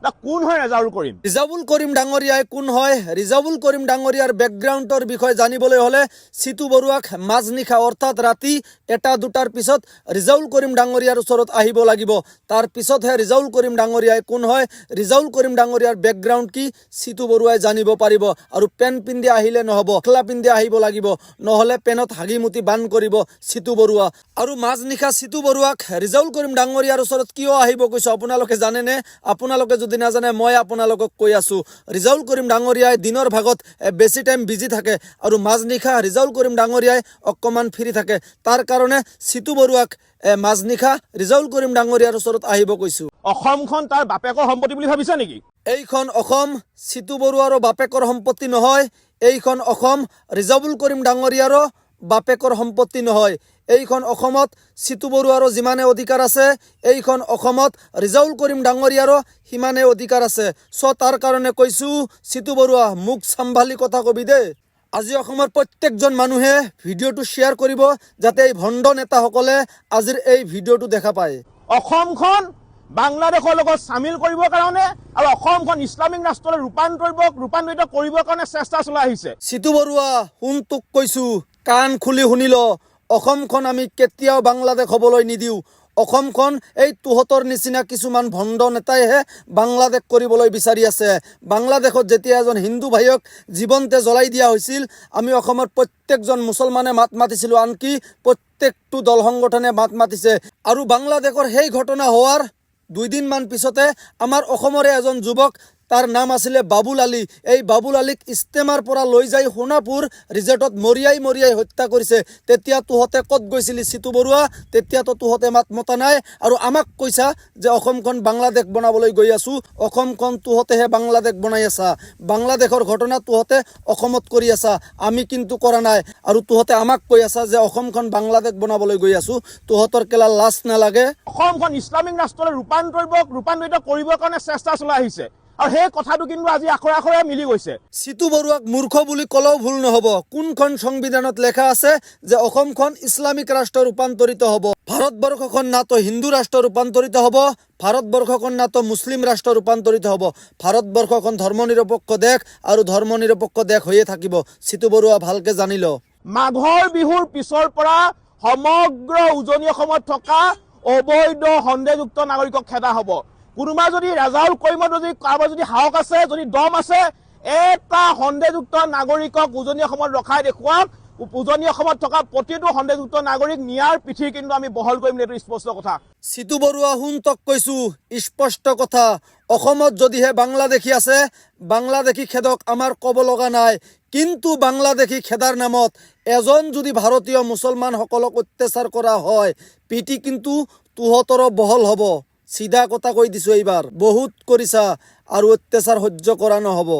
কোন হয় ৰেজাউল কৰিম? ৰিজাউল কৰিম ডাঙৰীয়াই কোন হয়? ৰিজাউল কৰিম ডাঙৰীয়াৰ বেকগ্ৰাউণ্ডৰ বিষয়ে জানিবলৈ হ'লে চিতু বৰুৱাক মাজনিশা অৰ্থাৎ ৰাতি 1-2টাৰ পিছত ৰিজাউল কৰিম ডাঙৰীয়াৰ ওচৰত আহিব লাগিব। তাৰ পিছতহে ৰিজাউল কৰিম ডাঙৰীয়াই কোন হয়, ৰিজাউল কৰিম ডাঙৰীয়াৰ বেকগ্ৰাউণ্ড কি চিতু বৰুৱাই জানিব পাৰিব। আৰু পেন পিন্ধি আহিলে নহ'ব, মেখেলা পিন্ধি আহিব লাগিব, নহ'লে পেনত হাগি মুতি বান কৰিব চিতু বৰুৱা। আৰু মাজনিশা চিতু বৰুৱাক ৰিজাউল কৰিম ডাঙৰীয়াৰ ওচৰত কিয় আহিব কৈছোঁ আপোনালোকে জানেনে? আপোনালোকে যদি নাজানে মই আপোনালোকক কৈ আছোঁ। ৰিজাউল কৰিম ডাঙৰীয়াই দিনৰ ভাগত বেছি টাইম বিজি থাকে আৰু মাজনিশা ৰিজাউল কৰিম ডাঙৰীয়াই অকণমান ফ্ৰী থাকে। তাৰ কাৰণে চিতু বৰুৱাক মাজনিশা ৰিজাউল কৰিম ডাঙৰীয়াৰ ওচৰত আহিব কৈছোঁ। অসমখন তাৰ বাপেকৰ সম্পত্তি বুলি ভাবিছে নেকি? এইখন অসম চিতু বৰুৱাৰো বাপেকৰ সম্পত্তি নহয়। এইখন অসম ৰিজাউল কৰিম ডাঙৰীয়াৰো বাপেকৰ সম্পত্তি নহয়। এইখন অসমত চিতু বৰুৱাৰো যিমানে অধিকাৰ আছে, এইখন অসমত ৰিজাউল কৰিম ডাঙৰীয়াৰো সিমানে অধিকাৰ আছে। তাৰ কাৰণে কৈছোঁ চিতু বৰুৱা মুখ চম্ভালি কথা কবি দে। আজি অসমৰ প্ৰত্যেকজন মানুহে ভিডিঅ'টো শ্বেয়াৰ কৰিব যাতে এই ভণ্ড নেতাসকলে আজিৰ এই ভিডিঅ'টো দেখা পায়। অসমখন বাংলাদেশৰ লগত চামিল কৰিবৰ কাৰণে আৰু অসমখন ইছলামিক ৰাষ্ট্ৰলৈ ৰূপান্তৰিত কৰিবৰ কাৰণে চেষ্টা চলাই আহিছে। চিতু বৰুৱা শুন, তোক কৈছোঁ কাণ খুলি শুনি ল। অসমখন আমি কেতিয়াও বাংলাদেশ হ'বলৈ নিদিওঁ। অসমখন এই তুহঁতৰ নিচিনা কিছুমান ভণ্ড নেতাইহে বাংলাদেশ কৰিবলৈ বিচাৰি আছে। বাংলাদেশত যেতিয়া এজন হিন্দু ভাইক জীৱনতে জ্বলাই দিয়া হৈছিল, আমি অসমৰ প্ৰত্যেকজন মুছলমানে মাত মাতিছিলোঁ, আনকি প্ৰত্যেকটো দল সংগঠনে মাত মাতিছে। আৰু বাংলাদেশৰ সেই ঘটনা হোৱাৰ 2 দিনমান পিছতে আমাৰ অসমৰে এজন যুৱক, তাৰ নাম আছিলে বাবুল আলী, এই বাবুল আলীক ইষ্টেমাৰ পৰা লৈ যাই সোণাপুৰ ৰিজৰ্টত মৰিয়াই হত্যা কৰিছে। তেতিয়া তুহঁতে ক'ত গৈছিলি চিতু বৰুৱা? তেতিয়াতো তুহঁতে মাত মতা নাই আৰু আমাক কৈছা যে অসমখন বাংলাদেশ বনাবলৈ গৈ আছোঁ। অসমখন তুহঁতেহে বাংলাদেশ বনাই আছা। বাংলাদেশৰ ঘটনা তুহঁতে অসমত কৰি আছা, আমি কিন্তু কৰা নাই। আৰু তুহঁতে আমাক কৈ আছা যে অসমখন বাংলাদেশ বনাবলৈ গৈ আছোঁ। তুহঁতৰ কেলা লাজ নালাগে? অসমখন ইছলামিক ৰাষ্ট্ৰলৈ ৰূপান্তৰিত কৰিবৰ কাৰণে চেষ্টা চলাই আহিছে আৰু সেই কথাটো কিন্তু আজি আখৰে আখৰে মিলি গৈছে। চিতু বৰুৱাক মূৰ্খ বুলি ক'লেও ভুল নহ'ব। কোনখন সংবিধানত লেখা আছে যে অসমখন ইছলামিক ৰাষ্ট্ৰ ৰূপান্তৰিত হ'ব? ভাৰতবৰ্ষখন না তো হিন্দু ৰাষ্ট্ৰ ৰূপান্তৰিত হ'ব, ভাৰতবৰ্ষখন না তো মুছলিম ৰাষ্ট্ৰ ৰূপান্তৰিত হ'ব। ভাৰতবৰ্ষখন ধৰ্মনিৰপেক্ষ দেশ আৰু ধৰ্মনিৰপেক্ষ দেশ হৈয়ে থাকিব। চিতু বৰুৱা ভালকে জানি ল। মাঘৰ বিহুৰ পিছৰ পৰা সমগ্ৰ উজনি অসমত থকা অবৈধ সন্দেহযুক্ত নাগৰিকক খেদা হ'ব। কোনোবা যদি ৰেজাউল কৰিমত যদি কাৰোবাৰ যদি সাহস আছে, যদি দম আছে, এটা সন্দেহযুক্ত নাগৰিকক উজনি অসমত ৰখাই দেখুৱাওক। উজনি অসমত থকা প্ৰতিটো সন্দেহযুক্ত নাগৰিক নিয়াৰ পিঠি কিন্তু আমি বহল কৰিম, এইটো স্পষ্ট কথা। চিতু বৰুৱা শুন, তক কৈছোঁ স্পষ্ট কথা। অসমত যদিহে বাংলাদেশী আছে, বাংলাদেশী খেদক, আমাৰ ক'ব লগা নাই। কিন্তু বাংলাদেশী খেদাৰ নামত এজন যদি ভাৰতীয় মুছলমানসকলক অত্যাচাৰ কৰা হয়, পিঠি কিন্তু তুহঁতৰো বহল হ'ব। চিধা কথা কৈ দিছোঁ, এইবাৰ বহুত কৰিছা আৰু অত্যাচাৰ সহ্য কৰা নহ'ব।